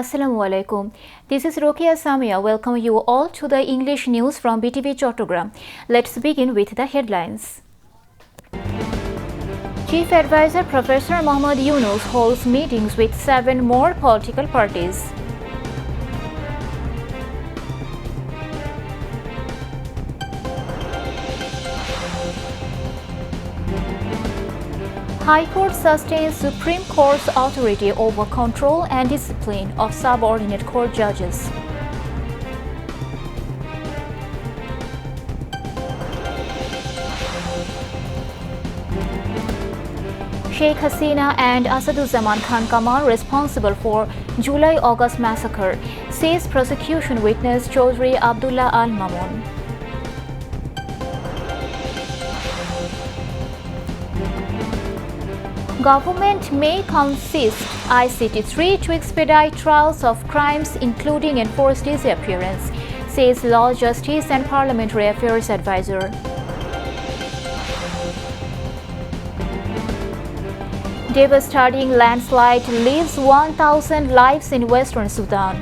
Assalamu alaikum. This is Rokia Samia. Welcome you all to the English news from BTV Chattogram. Let's begin with the headlines. Chief Advisor Professor Dryunus holds meetings with 7 more political parties. High Court sustains Supreme Court's authority over control and discipline of subordinate court judges. Sheikh Hasina and Asaduzzaman Khan Kamal responsible for July-August massacre, says prosecution witness Chaudhry Abdullah Al Mamun. Government may consist ICT3 to expedite trials of crimes including enforced disappearance, says Law, Justice and Parliamentary Affairs Advisor. Devastating landslide leaves 1,000 lives in western Sudan.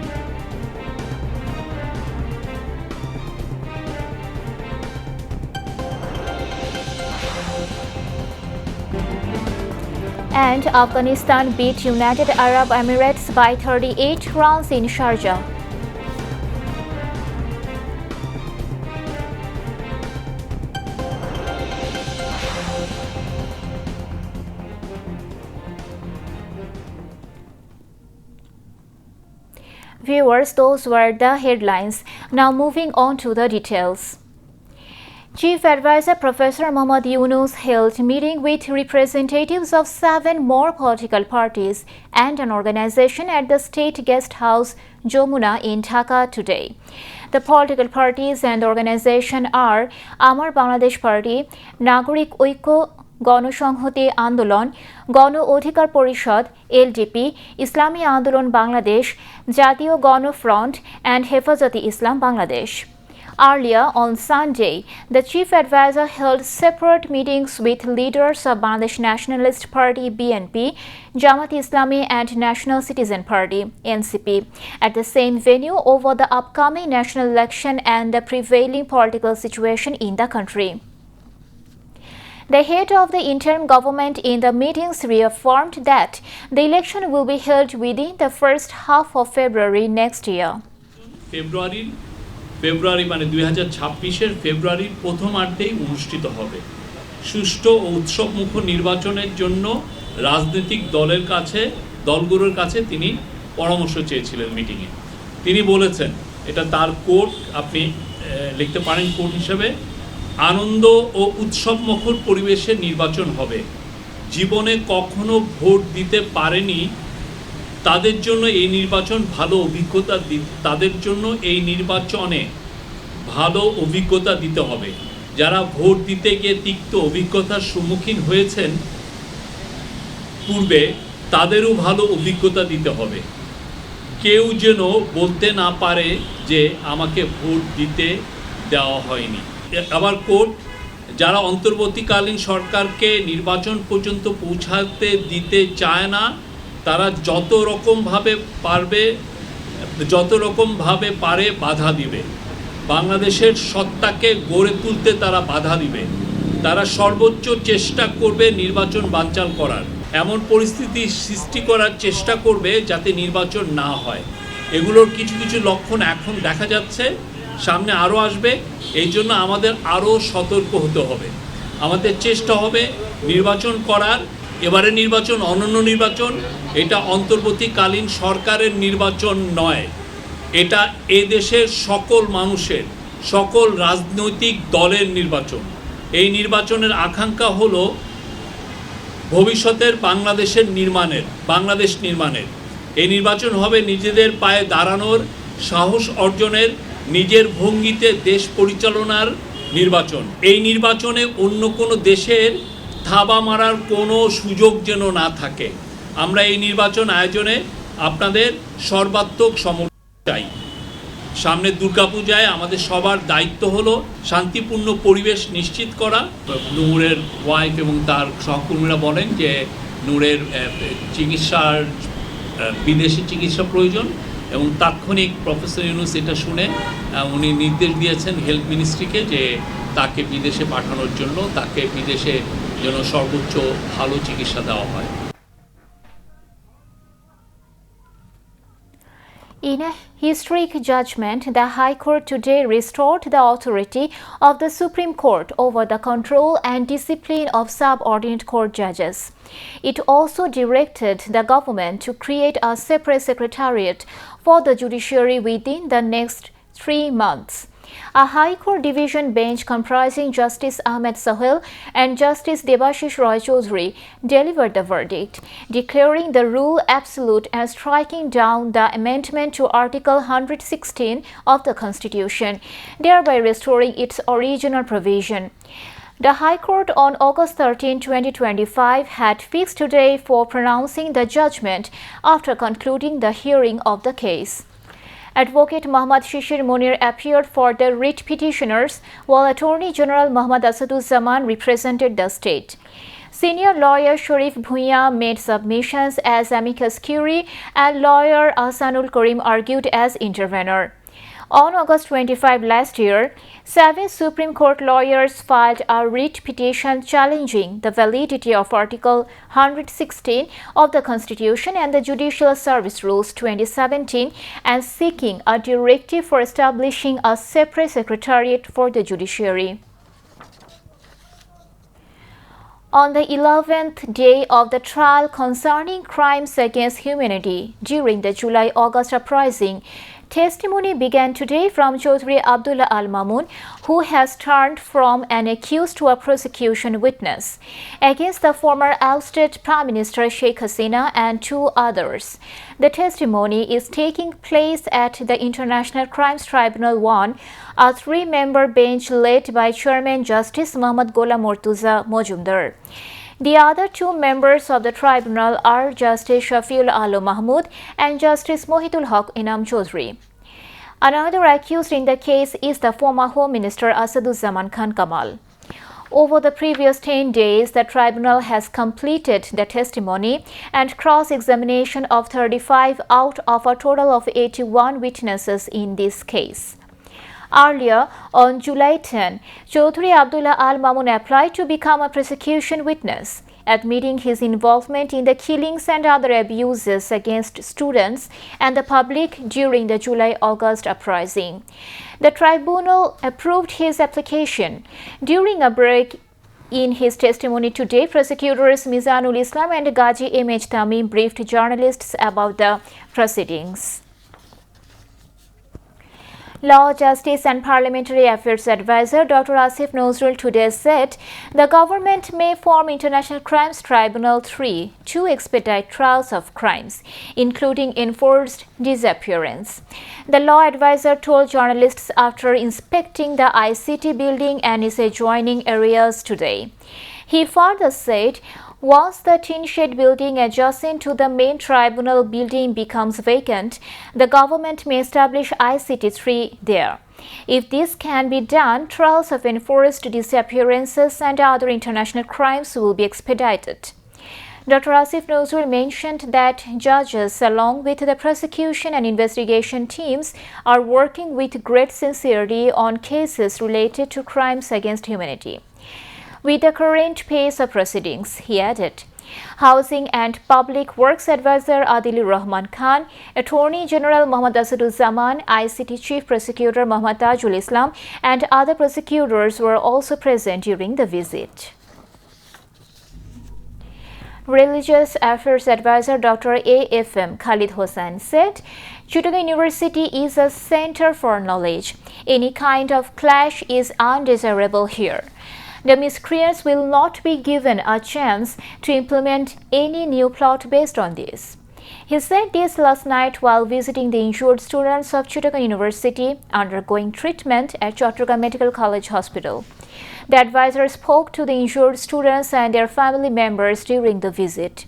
And Afghanistan beat United Arab Emirates by 38 runs in Sharjah. Viewers, those were the headlines. Now moving on to the details. Chief Advisor Professor Dryunus held meeting with representatives of 7 more political parties and an organization at the State Guest House, Jamuna in Dhaka today. The political parties and organization are Amar Bangladesh Party, Nagorik Oiko Gonosonghoti Andolon, Gono Odhikar Porishod, LDP, Islami Andolon Bangladesh, Jatiyo Gono Front, and Hefazati Islam Bangladesh. Earlier on Sunday, the Chief Advisor held separate meetings with leaders of Bangladesh Nationalist Party (BNP), Jamaat Islami and National Citizen Party (NCP) at the same venue over the upcoming national election and the prevailing political situation in the country. The head of the interim government in the meetings reaffirmed that the election will be held within the first half of February next year. ফেব্রুয়ারি মানে 2026-এর ফেব্রুয়ারির প্রথমার্ধেই অনুষ্ঠিত হবে। সুষ্ঠু ও উৎসবমুখর নির্বাচনের জন্য রাজনৈতিক দলগুলোর কাছে তিনি পরামর্শ চেয়েছিলেন মিটিংয়ে। তিনি বলেছেন, এটা তার কোট, আপনি লিখতে পারেন কোট হিসেবে, আনন্দ ও উৎসবমুখর পরিবেশে নির্বাচন হবে। জীবনে কখনো ভোট দিতে পারেনি তাদের জন্য এই নির্বাচন ভালো অভিজ্ঞতা দিতে হবে। যারা ভোট দিতে গিয়ে তিক্ত অভিজ্ঞতার সম্মুখীন হয়েছেন পূর্বে, তাদেরও ভালো অভিজ্ঞতা দিতে হবে। কেউ যেন বলতে না পারে যে আমাকে ভোট দিতে দেওয়া হয়নি। আবার কোর্ট, যারা অন্তর্বর্তীকালীন সরকারকে নির্বাচন পর্যন্ত পৌঁছাতে দিতে চায় না, তারা যত রকমভাবে পারে বাধা দিবে। বাংলাদেশের সত্তাকে গড়ে তুলতে তারা বাধা দিবে। তারা সর্বোচ্চ চেষ্টা করবে নির্বাচন বানচাল করার, এমন পরিস্থিতি সৃষ্টি করার চেষ্টা করবে যাতে নির্বাচন না হয়। এগুলোর কিছু কিছু লক্ষণ এখন দেখা যাচ্ছে, সামনে আরও আসবে। এই জন্য আমাদের আরও সতর্ক হতে হবে। আমাদের চেষ্টা হবে নির্বাচন করার। এবারে নির্বাচন অনন্য নির্বাচন, এটা অন্তর্বর্তীকালীন সরকারের নির্বাচন নয়, এটা এদেশের সকল মানুষের, সকল রাজনৈতিক দলের নির্বাচন। এই নির্বাচনের আকাঙ্ক্ষা হলো ভবিষ্যতের বাংলাদেশ নির্মাণের। এই নির্বাচন হবে নিজেদের পায়ে দাঁড়ানোর, সাহস অর্জনের, নিজের ভঙ্গিতে দেশ পরিচালনার নির্বাচন। এই নির্বাচনে অন্য কোনো দেশের থাবা মারার কোনো সুযোগ যেন না থাকে। আমরা এই নির্বাচন আয়োজনে আপনাদের সর্বাত্মক সমর্থন চাই। সামনে দুর্গাপূজায় আমাদের সবার দায়িত্ব হলো শান্তিপূর্ণ পরিবেশ নিশ্চিত করা। নূরের ওয়াইফ এবং তার সহকর্মীরা বলেন যে নূরের বিদেশি চিকিৎসা প্রয়োজন, এবং তাৎক্ষণিক প্রফেসর ইউনূস এটা শুনে উনি নির্দেশ দিয়েছেন হেলথ মিনিস্ট্রিকে যে তাকে বিদেশে পাঠানোর জন্য, তাকে বিদেশে যেন সর্বোচ্চ ভালো চিকিৎসা দেওয়া হয়। In a historic judgment, the High Court today restored the authority of the Supreme Court over the control and discipline of subordinate court judges. It also directed the government to create a separate secretariat for the judiciary within the next 3 months. A High Court division bench comprising Justice Ahmed Sahel and Justice Debashish Roy Chaudhary delivered the verdict, declaring the rule absolute and striking down the amendment to Article 116 of the Constitution, thereby restoring its original provision. The High Court on August 13, 2025 had fixed today for pronouncing the judgment after concluding the hearing of the case. Advocate Muhammad Shishir Munir appeared for the writ petitioners, while Attorney General Muhammad Asaduzzaman represented the state. Senior lawyer Sharif Bhuiya made submissions as amicus curiae, and lawyer Ahsanul Karim argued as intervener. On August 25 last year, 7 Supreme Court lawyers filed a writ petition challenging the validity of Article 116 of the Constitution and the Judicial Service Rules 2017 and seeking a directive for establishing a separate secretariat for the judiciary. On the 11th day of the trial concerning crimes against humanity during the July-August uprising, testimony began today from Chaudhry Abdullah Al Mamun, who has turned from an accused to a prosecution witness against the former ousted Prime Minister Sheikh Hasina and 2 others. The testimony is taking place at the International Crimes Tribunal 1, a 3-member bench led by Chairman Justice Muhammad Gholam Murtuza Mojumdar. The other 2 members of the tribunal are Justice Shafiul Alam Mahmood and Justice Mohitul Haq Inam Chaudhary. Another accused in the case is the former Home Minister Asaduzzaman Khan Kamal. Over the previous 10 days, the tribunal has completed the testimony and cross-examination of 35 out of a total of 81 witnesses in this case. Earlier, on July 10, Chaudhry Abdullah Al Mamun applied to become a prosecution witness, admitting his involvement in the killings and other abuses against students and the public during the July-August uprising. The tribunal approved his application. During a break in his testimony today, prosecutors Mizanul Islam and Gaji M.H. Tamim briefed journalists about the proceedings. Law, Justice and Parliamentary Affairs Advisor Dr. Asif Nazrul today said the government may form International Crimes Tribunal 3 to expedite trials of crimes, including enforced disappearance. The law advisor told journalists after inspecting the ICT building and its adjoining areas today. He further said, once the tin shed building adjacent to the main tribunal building becomes vacant, the government may establish ICT3 there. If this can be done, trials of enforced disappearances and other international crimes will be expedited. Dr. Asif Nazrul mentioned that judges, along with the prosecution and investigation teams, are working with great sincerity on cases related to crimes against humanity. With the current pace of proceedings, he added, Housing and Public Works Advisor Adilur Rahman Khan, Attorney General Muhammad Asaduzzaman, ICT Chief Prosecutor Muhammad Tajul Islam, and other prosecutors were also present during the visit. Religious Affairs Advisor Dr. A.F.M. Khalid Hossain said, Chittagong University is a center for knowledge. Any kind of clash is undesirable here. The miscreants will not be given a chance to implement any new plot based on this. He said this last night while visiting the injured students of Chittagong University undergoing treatment at Chattogram Medical College Hospital. The advisor spoke to the injured students and their family members during the visit.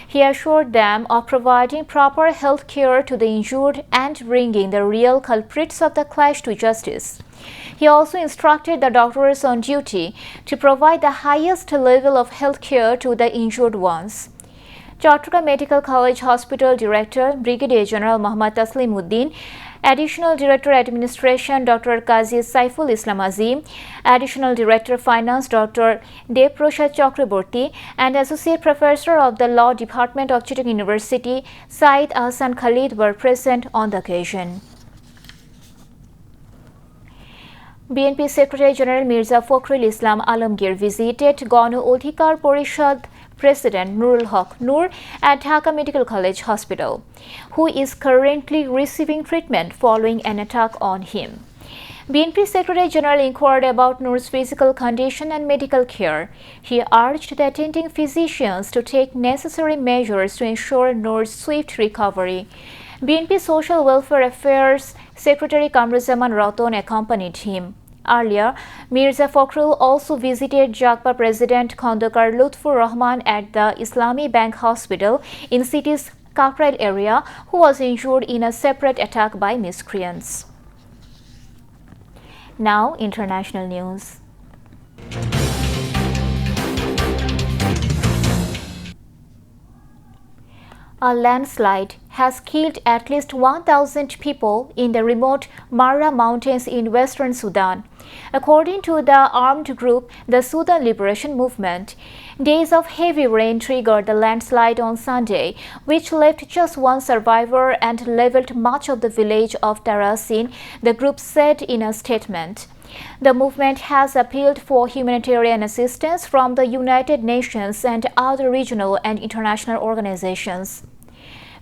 He assured them of providing proper health care to the injured and bringing the real culprits of the clash to justice. He also instructed the doctors on duty to provide the highest level of health care to the injured ones. Chattogram Medical College Hospital Director Brigadier General Muhammad Taslimuddin, Additional Director Administration Dr. Qazi Saiful Islam Azim, Additional Director Finance Dr. Deprashad Chakraborty, and Associate Professor of the Law Department of Chittagong University Said Ahsan Khalid were present on the occasion. BNP Secretary General Mirza Fakhrul Islam Alamgir visited Gano Adhikar Porishad President Nurul Haq Nur at Dhaka Medical College Hospital, who is currently receiving treatment following an attack on him. BNP Secretary General inquired about Nur's physical condition and medical care. He urged the attending physicians to take necessary measures to ensure Nur's swift recovery. BNP Social Welfare Affairs Secretary Kamruzaman Raton accompanied him. Earlier, Mirza Fakhrul also visited Jakpa President Khondokar Lutfur Rahman at the Islami Bank Hospital in city's Kakrail area, who was injured in a separate attack by miscreants. Now, international news. A landslide has killed at least 1,000 people in the remote Marra Mountains in western Sudan. According to the armed group, the Sudan Liberation Movement, days of heavy rain triggered the landslide on Sunday, which left just one survivor and leveled much of the village of Tarasin, the group said in a statement. The movement has appealed for humanitarian assistance from the United Nations and other regional and international organizations.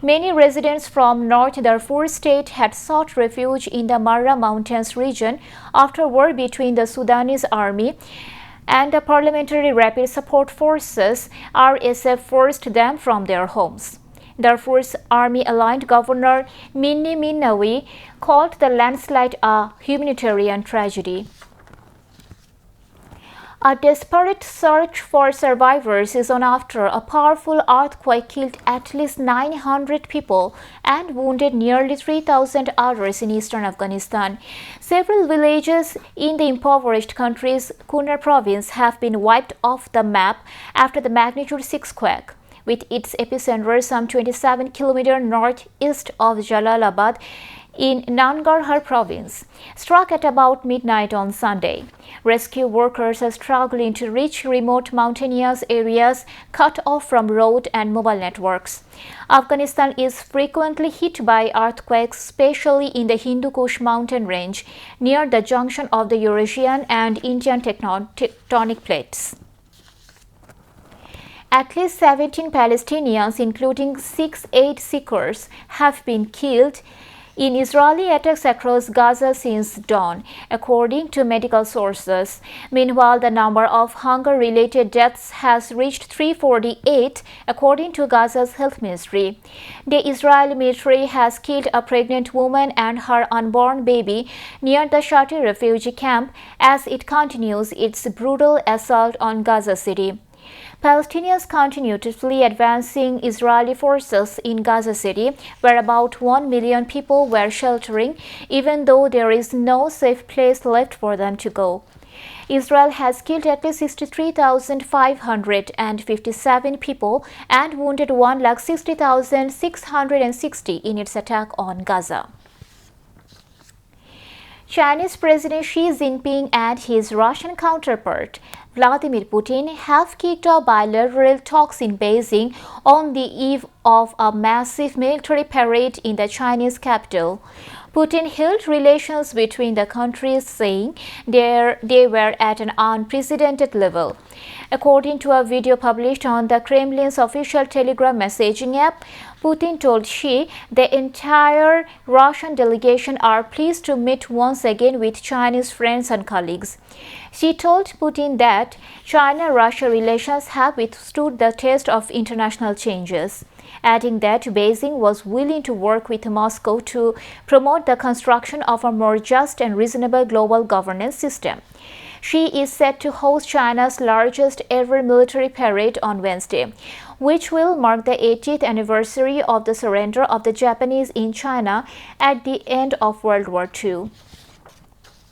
Many residents from North Darfur state had sought refuge in the Marra Mountains region after war between the Sudanese army and the Parliamentary Rapid Support Forces (RSF) forced them from their homes. Darfur's army-aligned governor Minni Minnawi called the landslide a humanitarian tragedy. A desperate search for survivors is on after a powerful earthquake killed at least 900 people and wounded nearly 3,000 others in eastern Afghanistan. Several villages in the impoverished country's Kunar province have been wiped off the map after the magnitude 6 quake, with its epicenter some 27 km northeast of Jalalabad in Nangarhar province, struck at about midnight on Sunday. Rescue workers are struggling to reach remote mountainous areas cut off from road and mobile networks. Afghanistan is frequently hit by earthquakes, especially in the Hindu Kush mountain range near the junction of the Eurasian and Indian tectonic plates. At least 17 Palestinians, including 6 aid seekers, have been killed in Israeli attacks across Gaza since dawn, according to medical sources. Meanwhile, the number of hunger-related deaths has reached 348, according to Gaza's health ministry. The Israeli military has killed a pregnant woman and her unborn baby near the Shati refugee camp as it continues its brutal assault on Gaza City. Palestinians continue to flee advancing Israeli forces in Gaza City, where about 1 million people were sheltering, even though there is no safe place left for them to go. Israel has killed at least 63,557 people and wounded 160,660 in its attack on Gaza. Chinese President Xi Jinping and his Russian counterpart Vladimir Putin have kicked off bilateral talks in Beijing on the eve of a massive military parade in the Chinese capital. Putin hailed relations between the countries, saying they were at an unprecedented level. According to a video published on the Kremlin's official Telegram messaging app, Putin told Xi the entire Russian delegation are pleased to meet once again with Chinese friends and colleagues. Xi told Putin that China-Russia relations have withstood the test of international changes, adding that Beijing was willing to work with Moscow to promote the construction of a more just and reasonable global governance system. Xi is set to host China's largest ever military parade on Wednesday, which will mark the 80th anniversary of the surrender of the Japanese in China at the end of World War II.